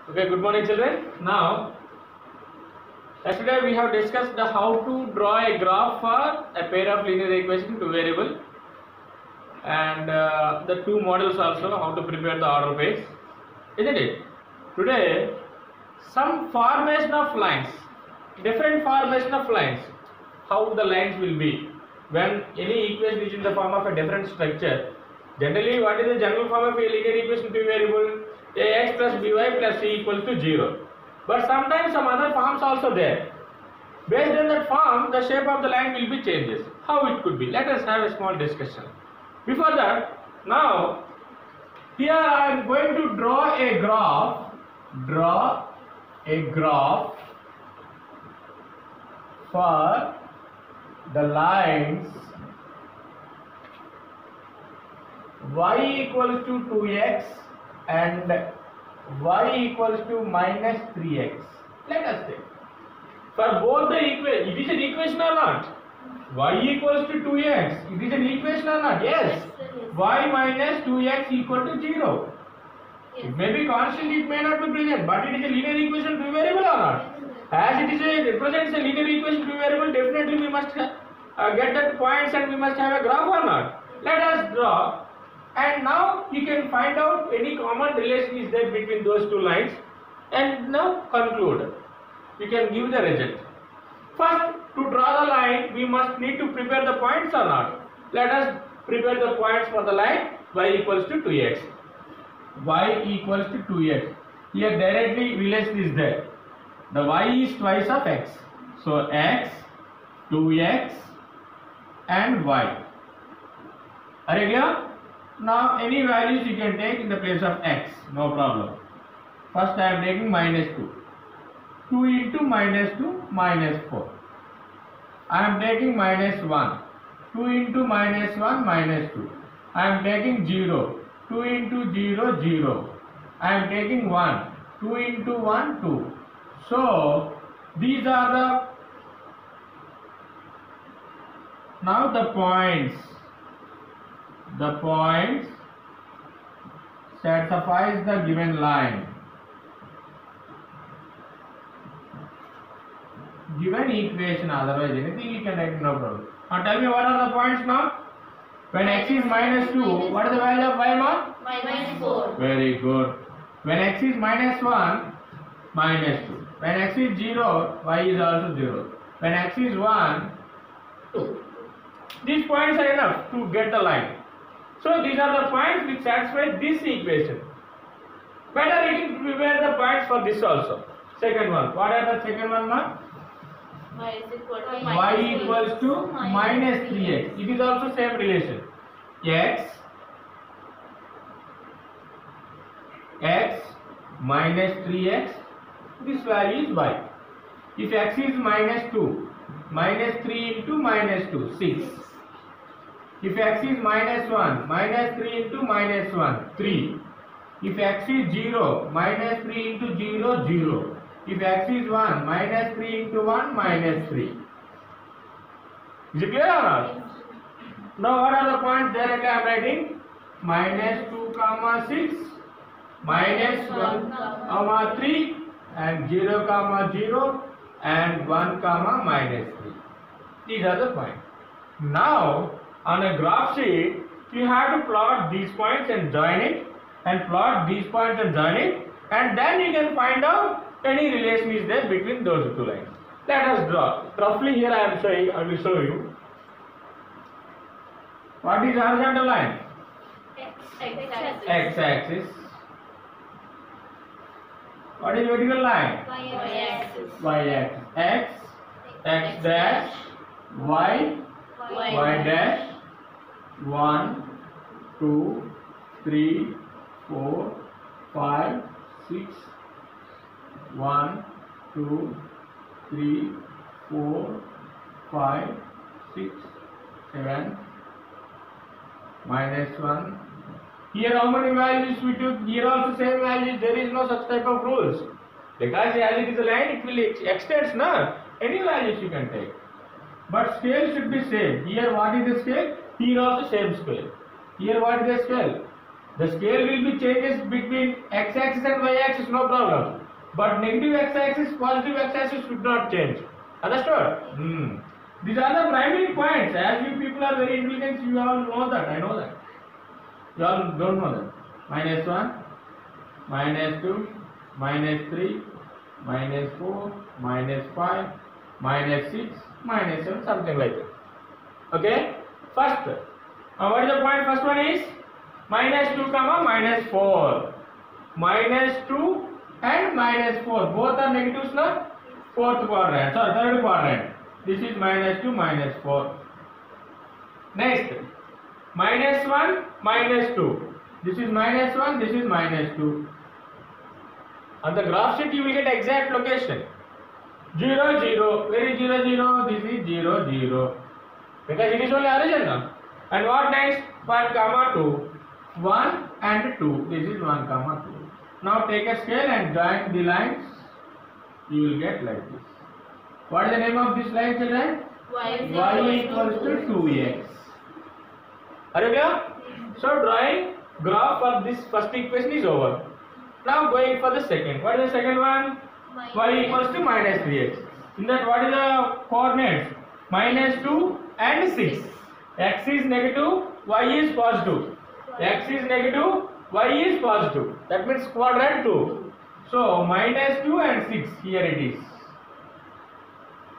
Okay, good morning children. Now, yesterday we have discussed how to draw a graph for a pair of linear equations, two variable, and the two models also, how to prepare the order pairs, isn't it? Today, some formation of lines, different formation of lines, how the lines will be when any equation is in the form of a different structure. Generally, what is the general form of a linear equation? Two variable ax plus by plus c equals to 0. But sometimes some other forms also there. Based on that form, the shape of the line will be changes. How it could be? Let us have a small discussion. Before that, now here I am going to draw a graph. Draw a graph for the lines y equals to 2x and y equals to minus 3x. Let us take. For both the equation, it is an equation or not? Y equals to 2x, it is an equation or not? Yes. Y minus 2x equal to 0. Yes. It may be constant, it may not be present, but it is a linear equation two variable or not? As it is represents a linear equation two variable, definitely we must get that points and we must have a graph or not? Let us draw. And now you can find out any common relation is there between those two lines and now conclude. You can give the result. First, to draw the line, we must need to prepare the points or not. Let us prepare the points for the line y equals to 2x. Y equals to 2x. Here directly relation is there. The y is twice of x. So x, 2x and y. Are you clear? Now any values you can take in the place of x, no problem. First I am taking minus 2. 2 into minus 2, minus 4. I am taking minus 1. 2 into minus 1, minus 2. I am taking 0. 2 into 0, 0. I am taking 1. 2 into 1, 2. So these are now the points. The points satisfies the given line. Given equation, otherwise anything you can write, no problem. Now tell me what are the points now? When x is minus 2, what is the value of y now? Minus 4. Very good. When x is minus 1, minus 2. When x is 0, y is also 0. When x is 1, 2. These points are enough to get the line. So these are the points which satisfy this equation. Better you can prepare the points for this also. Second one. What are the second one now? Y equals to minus 3x. It is also same relation. X minus 3x. This value is y. If x is minus 2, minus 3 into minus 2, 6. If x is minus 1, minus 3 into minus 1, 3. If x is 0, minus 3 into 0, 0. If x is 1, minus 3 into 1, minus 3. Is it clear or not? Now what are the points directly I am writing? Minus 2 comma 6, minus 1 comma 3 and 0 comma 0 and 1 comma minus 3. These are the points. Now on a graph sheet, you have to plot these points and join it, and plot these points and join it, and then you can find out any relation is there between those two lines. Let us draw. Roughly here I am showing, I will show you. What is horizontal line? X-axis. What is vertical line? Y-axis. Y-axis. X dash, Y dash. 1, 2, 3, 4, 5, 6. 1, 2, 3, 4, 5, 6, 7, minus 1. Here how many values we took? Here also same values. There is no such type of rules. Because as it is a line, it will extend, na? Any values you can take. But scale should be same. Here what is the scale? Here also same scale. Here what is the scale? The scale will be changes between x-axis and y-axis, no problem. But negative x-axis, positive x-axis should not change. Understood? These are the primary points. As you people are very intelligent, you all know that. I know that. You all don't know that. -1, -2, -3, -4, -5, -6, -7, something like that. Okay? First, what is the point? First one is -2, -4. -2 and -4. Both are negatives now. Fourth quadrant. Sorry, third quadrant. This is -2, -4. Next, -1, -2. This is -1, this is -2. On the graph sheet, you will get exact location. 0, 0. Where is 0, 0? This is 0, 0. Because it is only origin now. And what next? 1, 2. 1 and 2. This is 1, 2. Now take a scale and join the lines. You will get like this. What is the name of this line, children? Y equals to 2x. Are you clear? So drawing graph for this first equation is over. Now going for the second. What is the second one? Y equals to -3x. In that, what is the coordinates? -2 and 6. X is negative, y is positive. X is negative, y is positive. That means quadrant 2. So -2 and 6, here it is.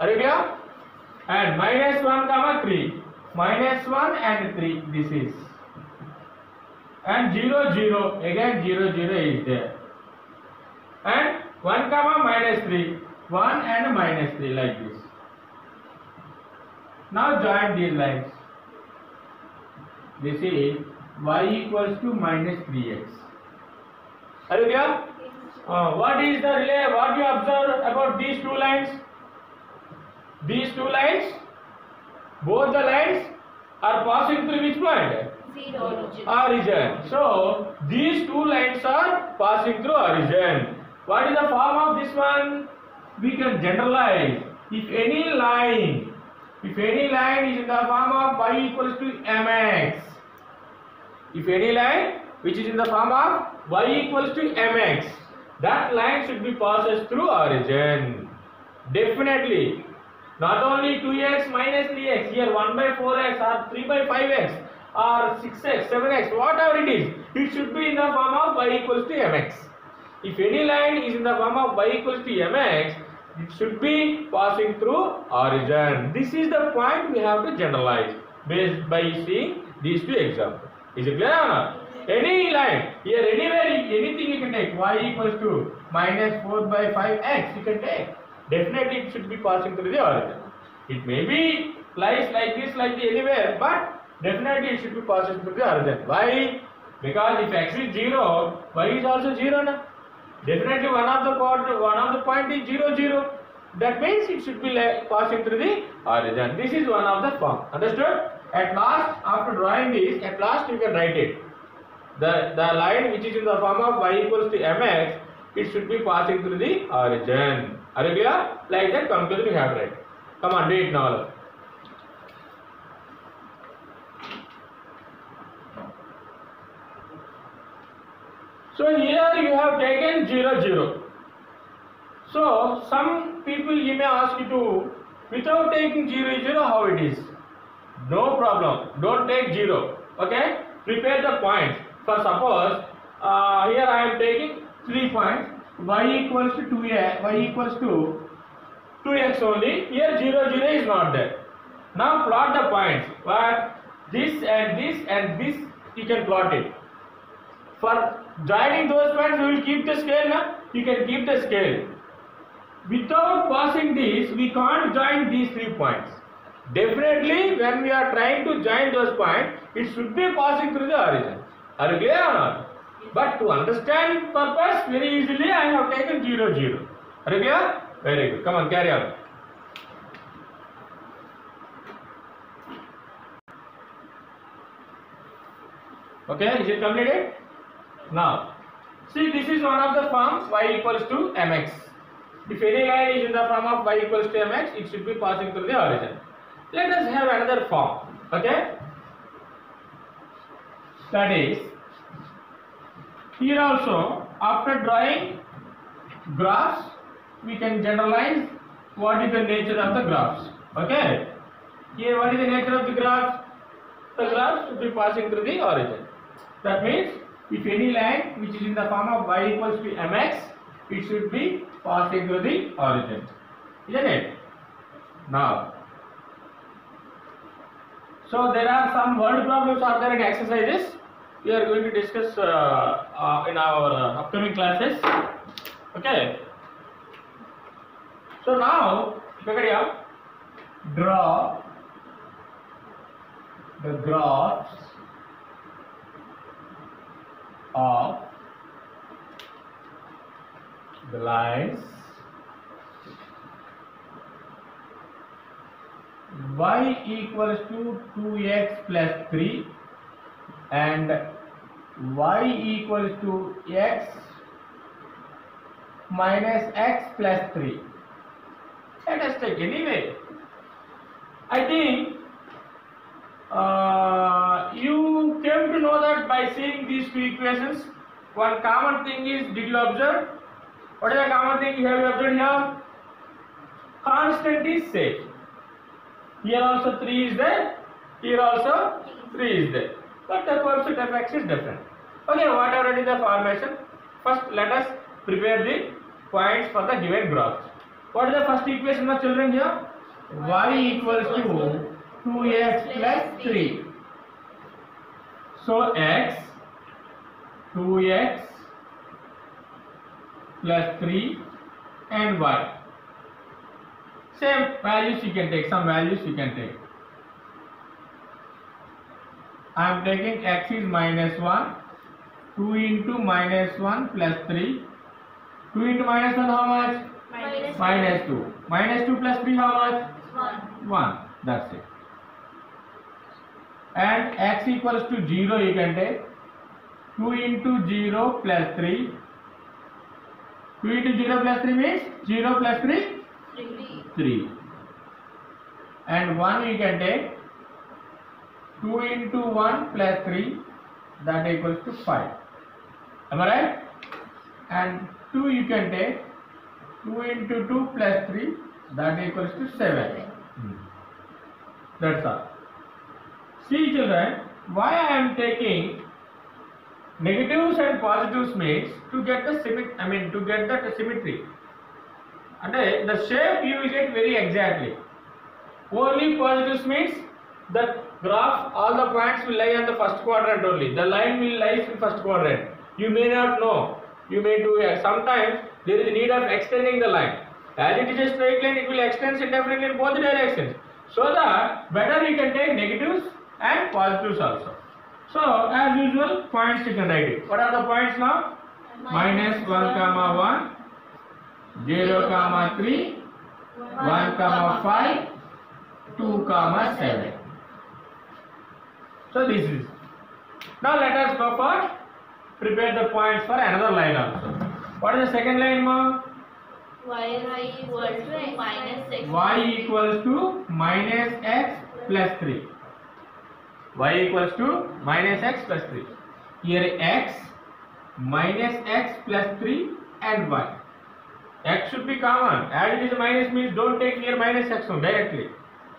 Are you clear? And -1, 3. -1 and 3, this is. And 0, 0, again 0, 0 is there. And 1, -3. 1 and -3 like this. Now join these lines. This is y equals to -3x. Are you clear? What is the relay? What you observe about these two lines? These two lines, both the lines are passing through which point? Origin. So these two lines are passing through origin. What is the form of this one? We can generalize. If any line is in the form of y equals to mx, if any line which is in the form of y equals to mx, that line should be passes through origin. Definitely. Not only 2x minus 3x, here 1/4x or 3/5x or 6x, 7x, whatever it is, it should be in the form of y equals to mx. If any line is in the form of y equals to mx, it should be passing through origin. This is the point we have to generalize based by seeing these two examples. Is it clear or not? Any line, here anywhere, anything you can take. Y equals to -4/5x, you can take. Definitely it should be passing through the origin. It may be lies like this, like anywhere, but definitely it should be passing through the origin. Why? Because if x is 0, y is also 0 now. Definitely one of the point is 0, 0. That means it should be passing through the origin. This is one of the form. Understood? At last, after drawing this, at last you can write it. The line which is in the form of y equals to mx, it should be passing through the origin. Are you clear? Like that conclusion we have to write. Come on, do it now. So here you have taken 0, 0. So some people you may ask you to, without taking 0, 0, how it is? No problem. Don't take 0. Okay? Prepare the points. For suppose here I am taking 3 points. Y equals to 2x. Y equals to 2x only. Here 0, 0 is not there. Now plot the points. What? This and this and this you can plot it. For joining those points, we will keep the scale. Na? You can keep the scale. Without passing this, we can't join these 3 points. Definitely, when we are trying to join those points, it should be passing through the origin. Are you clear or not? But to understand purpose, very easily, I have taken 0, 0. Are you clear? Very good. Come on, carry on. Okay, is it completed? Now, see, this is one of the forms y equals to mx. If any line is in the form of y equals to mx, it should be passing through the origin. Let us have another form. Okay? That is Here also, after drawing graphs, we can generalize what is the nature of the graphs. Okay. Here, what is the nature of the graphs? The graph should be passing through the origin. That means, if any line which is in the form of y equals to mx, it should be passing through the origin. Isn't it? Now, so there are some word problems are there in exercises. We are going to discuss in our upcoming classes. Okay. So now, look at here. Draw the graphs of the lines y equals to 2x plus 3 and y equals to x minus x plus 3. Let us take anyway. I think you came to know that by seeing these two equations. One common thing is, did you observe? What is the common thing you have observed here? Constant is same. Here also 3 is there. Here also 3 is there. But the coefficient of x is different. Okay, whatever it is the formation. First, let us prepare the points for the given graphs. What is the first equation of children here? Y equals to 2x plus 3. So x 2x plus 3 and y. Same values you can take, some values you can take. I am taking x is minus 1, 2 into minus 1 plus 3. 2 into minus 1 how much? Minus 2. Minus 2 plus 3 how much? 1. That's it. And x equals to 0 you can take. 2 into 0 plus 3. 2 into 0 plus 3 means 0 plus 3? 3. And 1 you can take. 2 into 1 plus 3, that equals to 5. Am I right? And 2 you can take. 2 into 2 plus 3, that equals to 7. That's all. See children, why I am taking negatives and positives means to get the symmetry. And the shape you will get very exactly. Only positives means that graph, all the points will lie on the first quadrant only. The line will lie in first quadrant. You may not know. You may do sometimes there is a need of extending the line. As it is a straight line, it will extend indefinitely in both directions. So that better you can take negatives and positives also. So as usual, points you can write it. What are the points now? Minus 1 comma 1, 0 comma 3, 1 comma 5, 2 comma 7. So this is. Now let us go for prepare the points for another line also. What is the second line, ma? Y equals to minus x. Y equals to minus x plus 3. Y equals to minus x plus 3. Here x minus x plus 3 and y. X should be common. As it is a minus means don't take here minus x directly.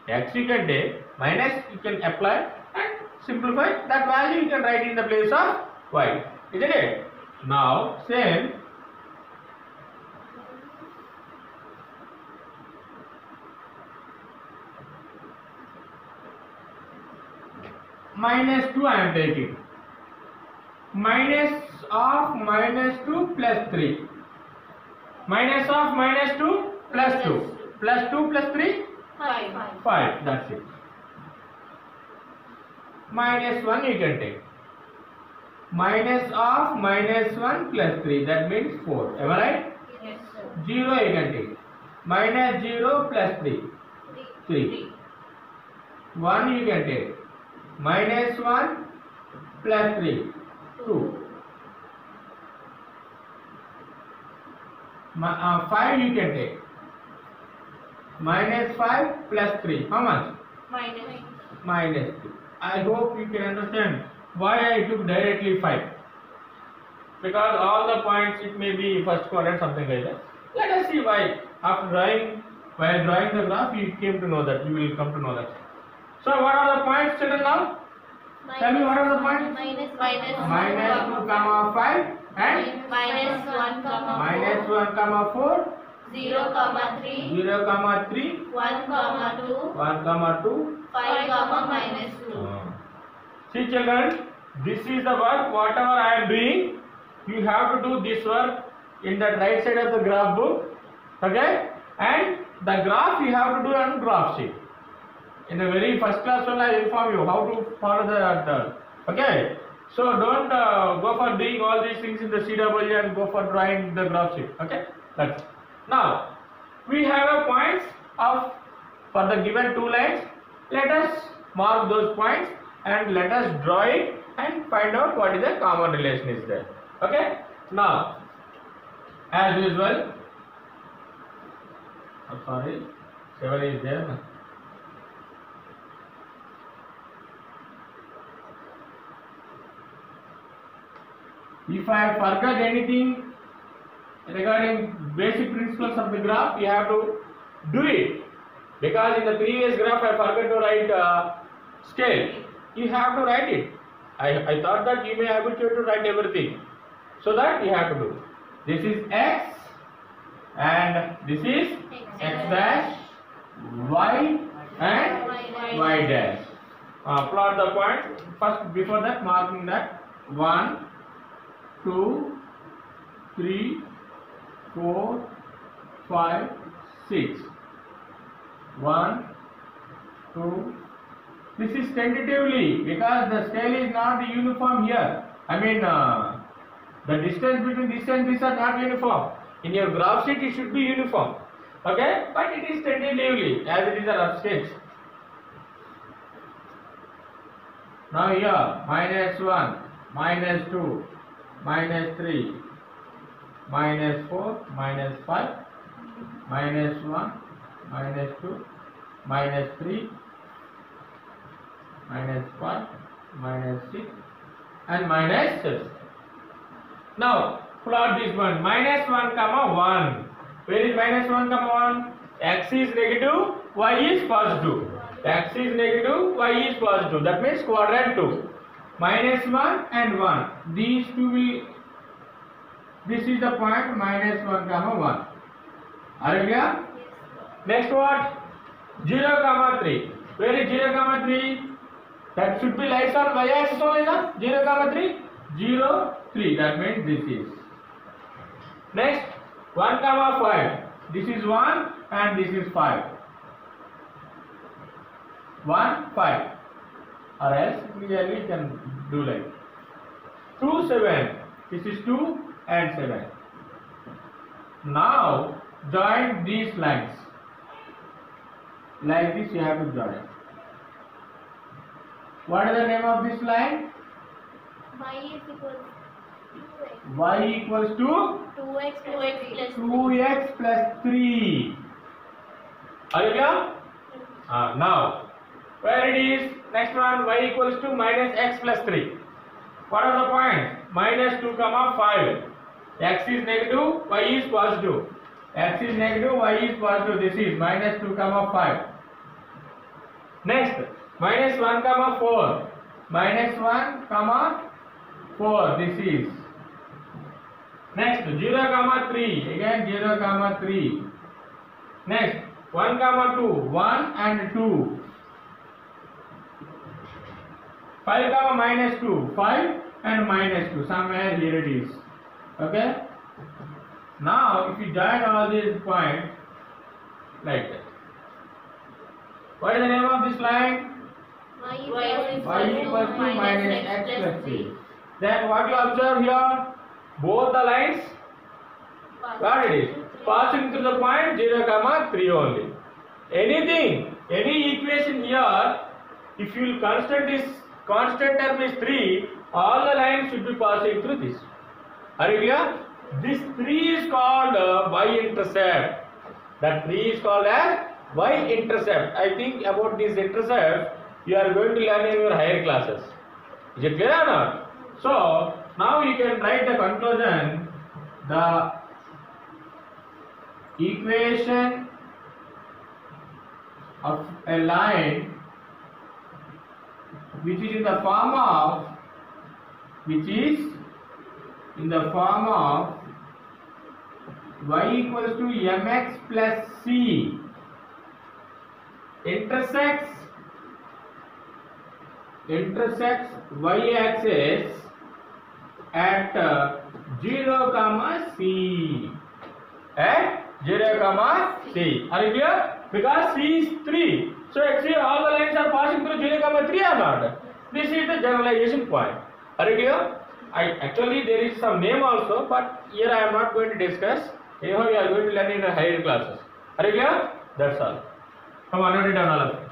X you can take, minus you can apply and simplify. That value you can write in the place of y. Isn't it? Now same. Minus 2 I am taking. Minus of minus 2 plus 3. Minus of minus 2 plus 2. Plus 2 plus 3? 5. That's it. Minus 1 you can take. Minus of minus 1 plus 3. That means 4. Am I right? Yes, sir. 0 you can take. Minus 0 plus 3. 3. 1 you can take. Minus 1 plus 3. 2. 5 you can take. Minus 5 plus 3. How much? Minus 3. I hope you can understand why I took directly 5. because all the points it may be first quadrant, something like that. Let us see why. After drawing, while drawing the graph, you came to know that. You will come to know that. So what are the points children now? Tell me what are the points? minus 2, -2, 5 and minus 1, -1, 4, 0, 3, 0, 3, 1, 2, 1, 2. 5, minus 2. See children, this is the work. Whatever I am doing, you have to do this work in the right side of the graph book. Okay, and the graph you have to do on graph sheet. In the very first class one, I inform you how to follow the okay. So don't go for doing all these things in the CW and go for drawing the graph sheet. Okay, that's now we have a points of for the given two lines. Let us mark those points and let us draw it and find out what is the common relation is there. Okay, now as usual, I'm sorry, 7 is there. No? If I forgot anything regarding basic principles of the graph, you have to do it, because in the previous graph I forgot to write scale. You have to write it. I thought that you may habituate to write everything, so that you have to do. This is x and this is x dash, y and y dash. Plot the point first. Before that, marking that 1, 2, 3, 4, 5, 6. 1, 2. This is tentatively, because the scale is not uniform here. I mean, the distance between this and this are not uniform. In your graph sheet, it should be uniform. Okay, but it is tentatively, as it is a rough sketch. Now here, -1, -2, -3, -4, -5, -1, -2, -3, -5, -6 and -6. Now plot this one. -1, 1. Where is -1, 1? X is negative, y is positive. X is negative, y is positive. That means quadrant 2. -1 and 1. These two will. This is the point -1, 1. Are you clear? Next what? 0, 3. Where is 0, 3? That should be lies on y axis only, na? 0, 3. 0, 3. That means this is. Next 1, 5. This is 1 and this is 5. 1, 5. Or else clearly you can do like 2, 7. This is 2 and 7. Now join these lines. Like this you have to join. What is the name of this line? Y is equal to Y equals to 2x plus 2x plus 3. Are you clear? Now, where it is? Next one, y equals to -x plus 3. What are the points? -2, 5. X is negative, y is positive. X is negative, y is positive. This is -2, 5. Next, -1, 4. -1, 4. This is. Next, 0, 3. Again 0, 3. Next, 1, 2. 1 and 2. 5, -2. 5 and -2. Somewhere here it is. Okay. Now, if you join all these points like that, what is the name of this line? y Y equals to -x plus 3. Then what you observe here? Both the lines, what it is? Passing through the point 0, 3 only. Anything, any equation here, if you will consider this constant term is 3, all the lines should be passing through this. Are you clear? This 3 is called y-intercept. That 3 is called as y-intercept. I think about this intercept you are going to learn in your higher classes. Is it clear or not? So Now you can write the conclusion. The equation of a line which is in the form of y equals to mx plus c intersects y axis at 0 comma c. At 0 comma c. Are you clear? Because c is 3. So actually all the lines are passing through 0 comma 3 or not? This is the generalization point. Are you clear? Actually there is some name also, but here I am not going to discuss. Anyhow, you are going to learn in higher classes. Are you clear? That's all. Come on, note it down all of you.